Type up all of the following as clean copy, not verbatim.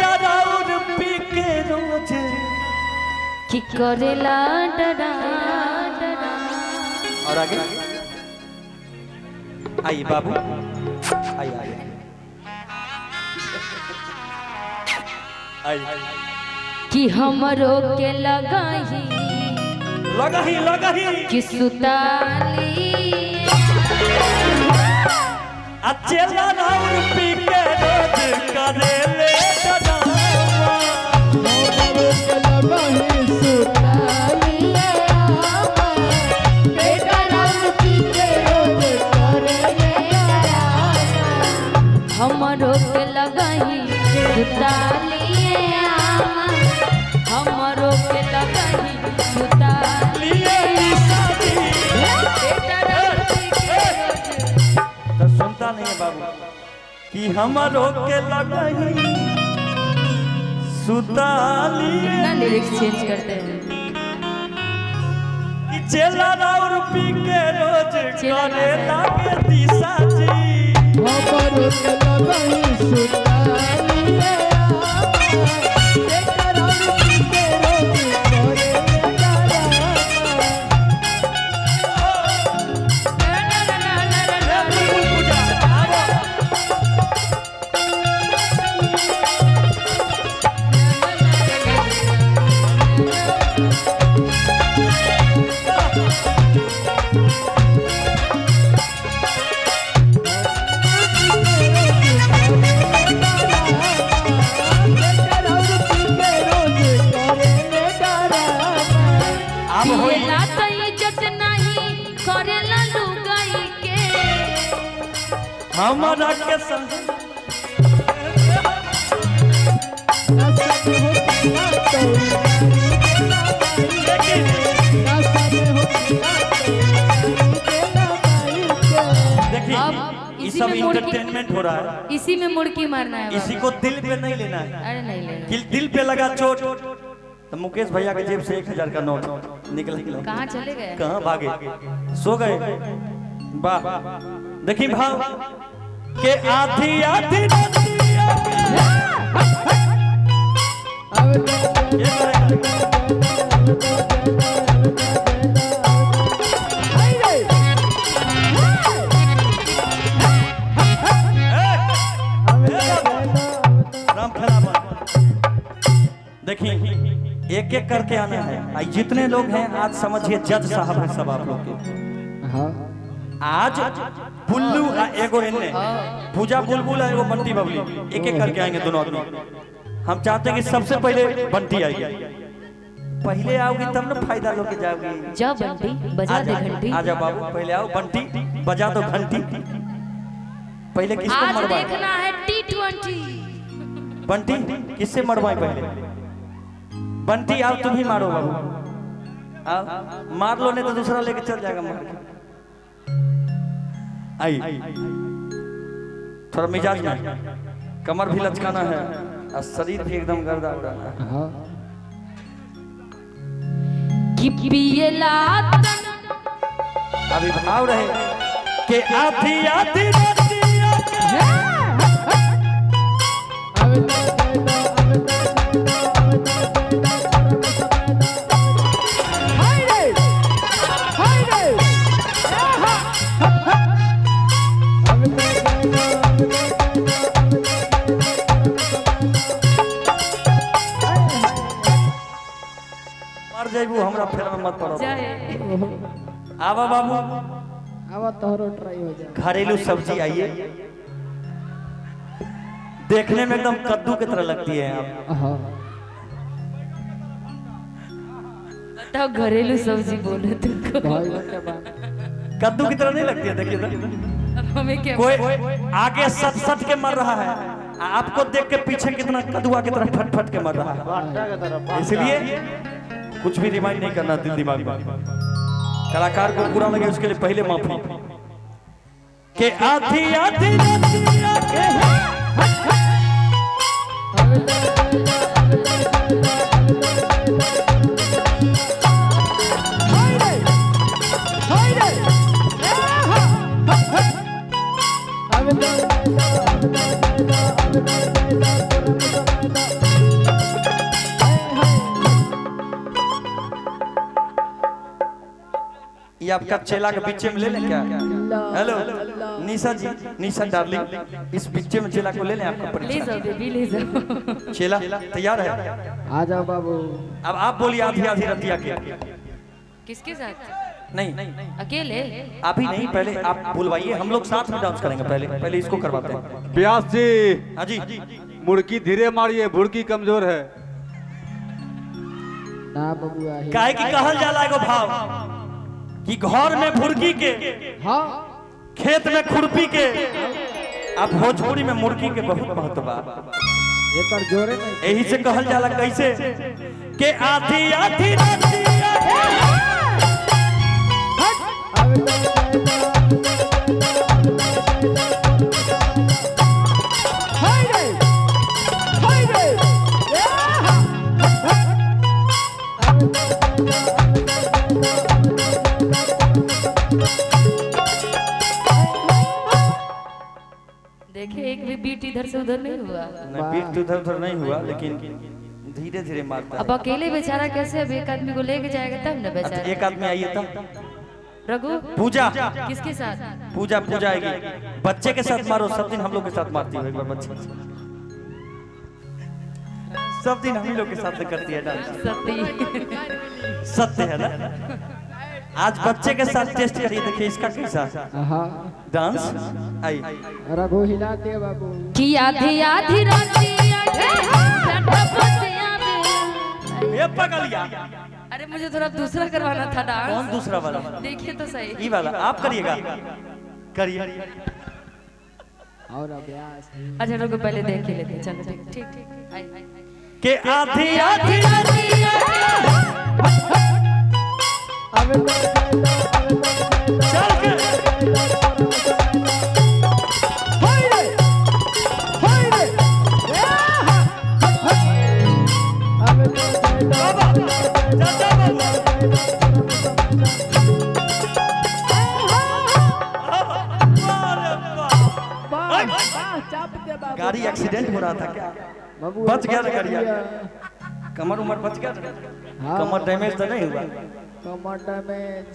डराउर पी के रोज कि करेला डरा और आगे आइए बाबू आइए आइए आइए कि हमरो के लगाही कि सुताली अचेला राउर पी के रोज करेले डरावा हमरो के लगाही सुताली बेटा राउर पी के रोज करेले हमरो के लगाही सुताली हमरो के लगाही सुताली तो सुनता नहीं है बाबू कि हमारो के लगाही सुताली ना लिरिक्स चेंज करते हैं कि चेला राउर पी के रोज करे लागे दिशा जी हमरो के लगाही सुताली बेटा राउर पी के रोज करे हमारा के संग देखिए ये सब इंटरटेनमेंट हो रहा है इसी में मुड़की मारना है इसी को दिल पे नहीं लेना है अरे नहीं लेना दिल पे लगा चोट तो मुकेश भैया के जेब से 1000 का नोट निकल गया कहाँ चले गए कहाँ भागे सो गए वाह देखिए भाव के आधी आधी देखिए एक एक करके आना है आज जितने लोग हैं आज समझिए जज साहब हैं सब आप लोग के आज बुल्लू एगो इनने पूजा बुलबुल एगो बंटी बबली एक एक करके आएंगे दोनों आदमी हम चाहते हैं कि सबसे पहले बंटी आएगी पहले आओगी तब ना फायदा लोगे जाओगी जा बंटी बजा दे घंटी आजा बाबू पहले आओ बंटी बजा दो घंटी पहले किसको आज मरवाए देखना है T20 बंटी किससे मरवाए पहले बंटी आओ तुम ही मारो बाबू आओ मार लो नहीं तो दूसरा लेके चल जाएगा मार के आई थोड़ा मिजाज में कमर भी लचकाना है और शरीर भी एकदम गर्दा उड़ाना है कि पियला अभी भाव रहे के आधी आधी रातिया मर जाइबू हमरा फेर में मत पड़ो आवा बाबू आवा तोहरो ट्राई हो जाए घरेलू सब्जी आइए देखने में एकदम कद्दू की तरह लगती है आप हां बताओ घरेलू सब्जी बोले तुमको भाई के बात कद्दू की तरह नहीं लगती है देखिए तो अब हमें क्या कोई आगे सट सट के मर रहा है आपको देख के पीछे कितना कदुआ की तरह फट फट के मर रहा है इसलिए कुछ भी रिमाइंड नहीं करना दिल दिमाग में कलाकार को पूरा लगे उसके लिए पहले माफी के आधी आधी रातिया के ये आपका चेला के पीछे में ले लें क्या? हेलो निशा जी, निशा डार्लिंग, इस पीछे में चेला को ले लें आपका ले परिचय। जाओ बेबी ले जाओ। चेला तैयार है? आ जाओ बाबू। अब आप बोलिए आधी आधी रतिया के। किसके साथ? नहीं अकेले? अभी नहीं, पहले आप बुलवाइए, हम लोग साथ में डांस करेंगे। पहले इसको करवाते हैं। व्यास जी हाँ जी, मुड़की धीरे मारिए, भुड़की कमजोर है। ना बाबू आ काहे की कहल जाला एगो भाव कि घर में भुरकी के, हाँ खेत में खुरपी के, अब भोजपुरी में मुर्गी के बहुत महत्व बा। एकर जोरे नहीं। यही से कहल जाला कैसे के आधी आधी रतिया देखे एक भी बीट इधर से उधर नहीं हुआ। बीट उधर उधर नहीं हुआ, लेकिन धीरे धीरे मारता अब अकेले बेचारा कैसे? अब एक आदमी को लेके जाएगा तब ना है। बेचारा। एक आदमी आइए था, रघु पूजा किसके साथ? पूजा आएगी, बच्चे के साथ मारो। सब दिन हम लोग के साथ मारती है, एक बार बच्चे सब दिन हम ही लोग के साथ करती है डांस। सती सत्य है ना? आज बच्चे के साथ टेस्ट करिए, देखिए इसका कैसा हाँ डांस। आई रघु हिला दे बाबू। कि आधी आधी रतिया के लटपटिया में। ये पगलिया। अरे मुझे थोड़ा दूसरा करवाना था डांस। कौन दूसरा वाला? देखिए तो सही। ये वाला आप करिएगा, करिए। और अभ्यास अच्छा लोग पहले देख ही लेते हैं। चलो ठीक ठीक ठीक। आई, आई, आई। के आधी आधी रतिया चल के बाबा चाचा बाबा। गाड़ी एक्सीडेंट हो रहा था क्या? बाबू बच गया ना गाड़िया? कमर उमर बच गया ना? हाँ। कमर डैमेज तो नहीं हुआ? कमर डैमेज।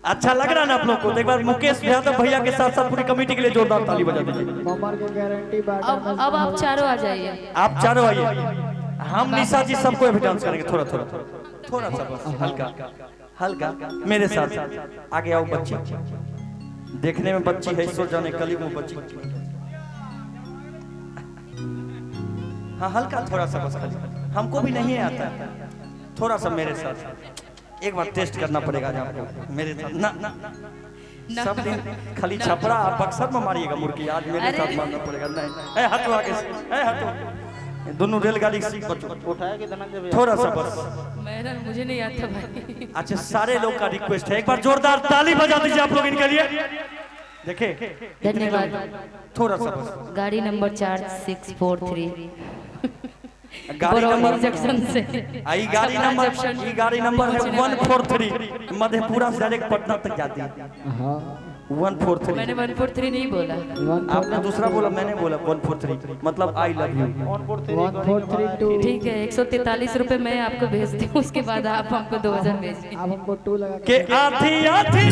अच्छा लग रहा है ना आप लोग को? तो एक बार मुकेश यादव भैया के साथ साथ पूरी कमेटी के लिए जोरदार ताली बजा दीजिए। कमर की गारंटी अब आप चारों आ जाइए। आप चारों आइए, हम निशा जी सबको अभी डांस करेंगे। थोड़ा सा बस, हल्का मेरे साथ। आगे आओ बच्ची, देखने में बच्ची है, सो जाने कली में बच्ची। हाँ हल्का थोड़ा सा बस, खाली हमको भी नहीं आता। थोड़ा सा मेरे साथ एक बार टेस्ट करना पड़ेगा आपको मेरे साथ। ना सब दिन खाली छपरा बक्सर में मारिएगा मुर्गी, आज मेरे साथ मारना पड़ेगा। नहीं ए हटो आगे से, ए हटो। दोनों रेलगाड़ी सीट बचो, उठाया कि धनंजय? थोड़ा सा बस। मुझे नहीं आता भाई। अच्छा सारे लोग का रिक्वेस्ट है, एक बार जोरदार ताली बजा दीजिए आप लोग इनके लिए। देखे धन्यवाद। थोड़ा सा बस। गाड़ी नंबर 4643 गाड़ी नंबर जंक्शन से। आई गाड़ी नंबर है 143, मधेपुरा से डायरेक्ट पटना तक जाती है। हाँ 143। मैंने 143 नहीं बोला। आपने दूसरा बोला, मैंने बोला 143, मतलब आई लव यू। 1432। ठीक है 143 रुपए मैं आपको भेजती हूँ, उसके बाद आप हमको 2000 भेजिए। आप हमको 2 लगा के आधी आधी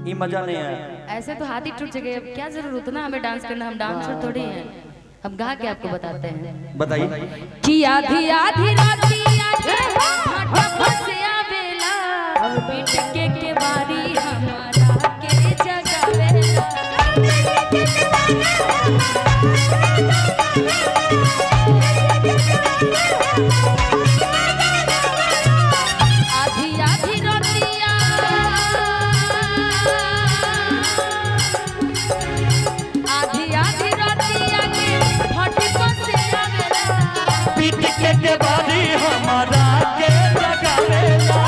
ये मजा नहीं आया। ऐसे तो हाथ ही टूट जाएगा। अब क्या जरूरत है ना हमें डांस करना? हम डांसर थोड़ी हैं, हम गा के आपको बताते हैं। बताइए। कि आधी आधी रातिया के फटफसिया बेला, पिटके के बारी हमारा के जगावेला। आधी आधी रातिया, आधी आधी रातिया के फटफसिया बेला, पिटके के बारी हमारा के जगावेला।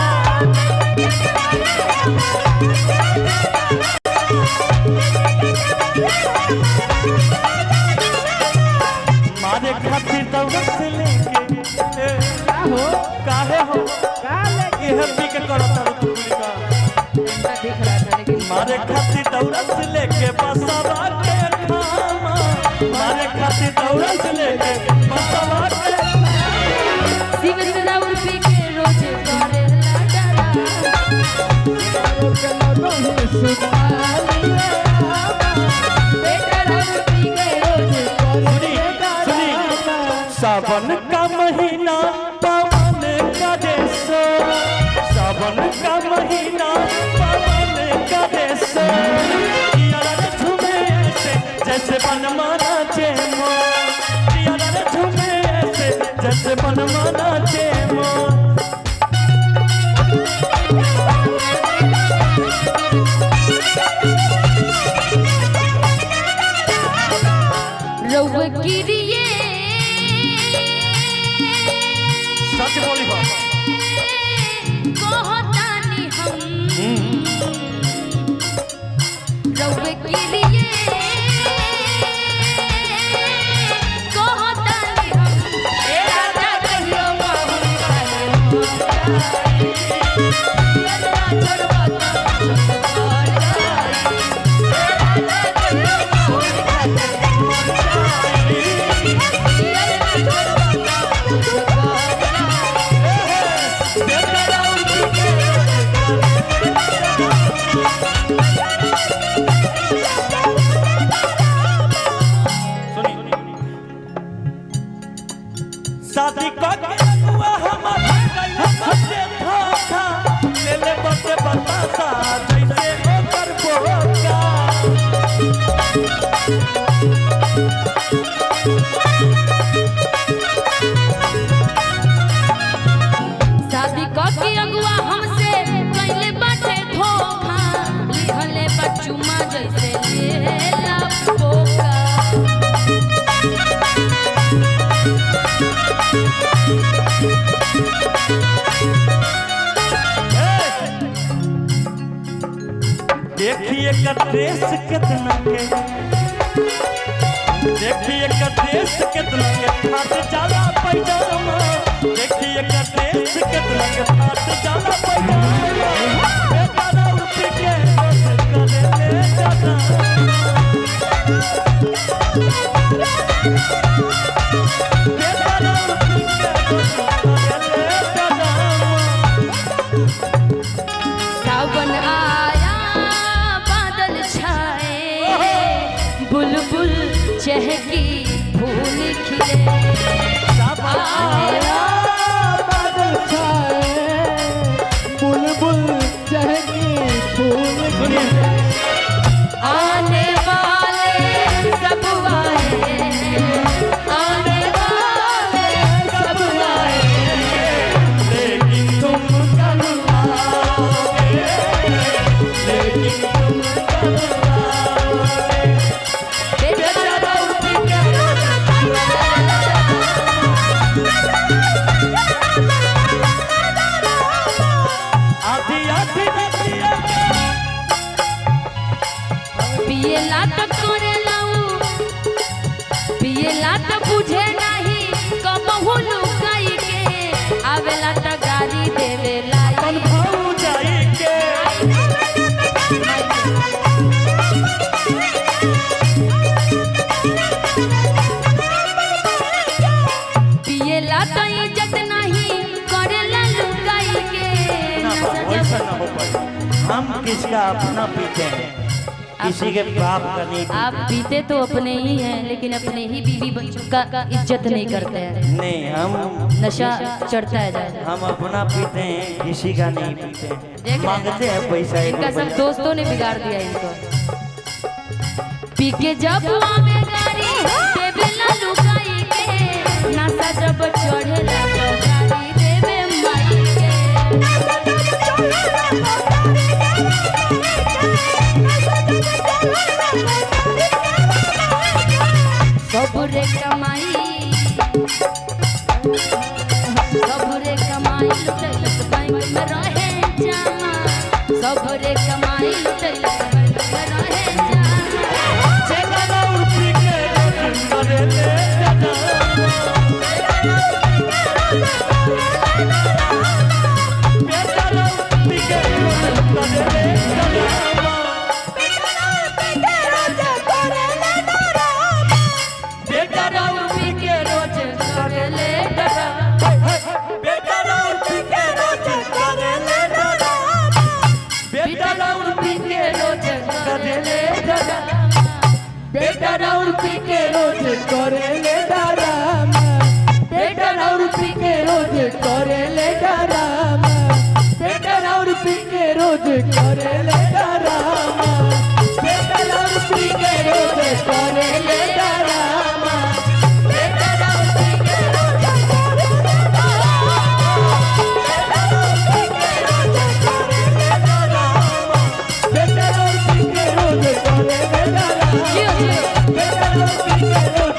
मारे खातिर दौलत से है पी के करता रे तू कुली का ऐसा दिख रहा था लेकिन मारे खाती दौड़त लेके बसवा के खामा मारे खाती दौड़त लेके बसवा के शिव राउर पी के रोज करे लडरा बेटा राउर पी के रोज सुनी सावन का महीना पवन का देशो सावन का महीना पवन का देशो यार झूमे ऐसे जैसे बनमाना चेमो यार झूमे ऐसे जैसे बनमाना चेमो रउव गिरिए सच बोली बाबा कहतानी हम रउव गिरिए कहतानी हम ए राजा कहियो बहु खाए यदरा छोड़बा त मर जाई ए राजा कहियो बहु खाए यदरा छोड़बा त शादी करके हुआ हमारा बच्चे था ले ले बच्चे बतासा जैसे ओकर बोका शादी करके अगुआ हमसे कैले बाटे धोखा लिहले बचुमा जैसे लेला पोका देखिए का ड्रेस कितना के देखिए का ड्रेस कितना के फाट जाला पैजामा देखिए का ड्रेस कितना के फाट जाला पैजामा बेटा उठ के बस करे ले जाना बेटा उठ के बस करे ले जाना सावन आया बादल छाए बुलबुल चहकी फूल खिले आया बादल छाए बुलबुल चहकी फूल खिले आने वाले सब आए आने वाले सब आए लेकिन तुम कल आओगे लेकिन तुम कल आओगे बेचारा उठ के आधी आधी नदिया पियला तो करे लाऊ पियला तो बुझे नहीं कबहू लुकाई के आवेला तो गाड़ी देवे लाई अपन भाऊ जाई के पियला तो इज्जत नहीं करेला लुकाई के वैसा ना हो पाए हम किसका अपना पीते हैं किसी के बाप का नहीं आप पीते तो अपने ही हैं लेकिन अपने ही बीवी बच्चों का इज्जत नहीं करते हैं नहीं हम नशा चढ़ता है ज्यादा हम अपना पीते हैं किसी का नहीं पीते देख रहे हैं? मांगते हैं पैसा एक इनका सब रुपया। दोस्तों ने बिगाड़ दिया इनको पी के जब आवे गाड़ी देवेला लुकाई के नशा जब चढ़ेला तो गाड़ी देवे माई के सबरे कमाई लुटैलक बैंक में रहे जामा सबरे कमाई लुटैलक बैंक में रहे जामा चेकना उठी के करे ले जाना बेटा बेटर और पी के रोज करे ले डरामा बेटर और पी के रोज करे ले डरामा बेटर और पी के रोज करे ले डरामा बेटर और पी के रोज करे ले डरामा बेटर और पी के रोज करे ले डरामा बेटर और पी के रोज करे ले डरामा बेटर और पी के रोज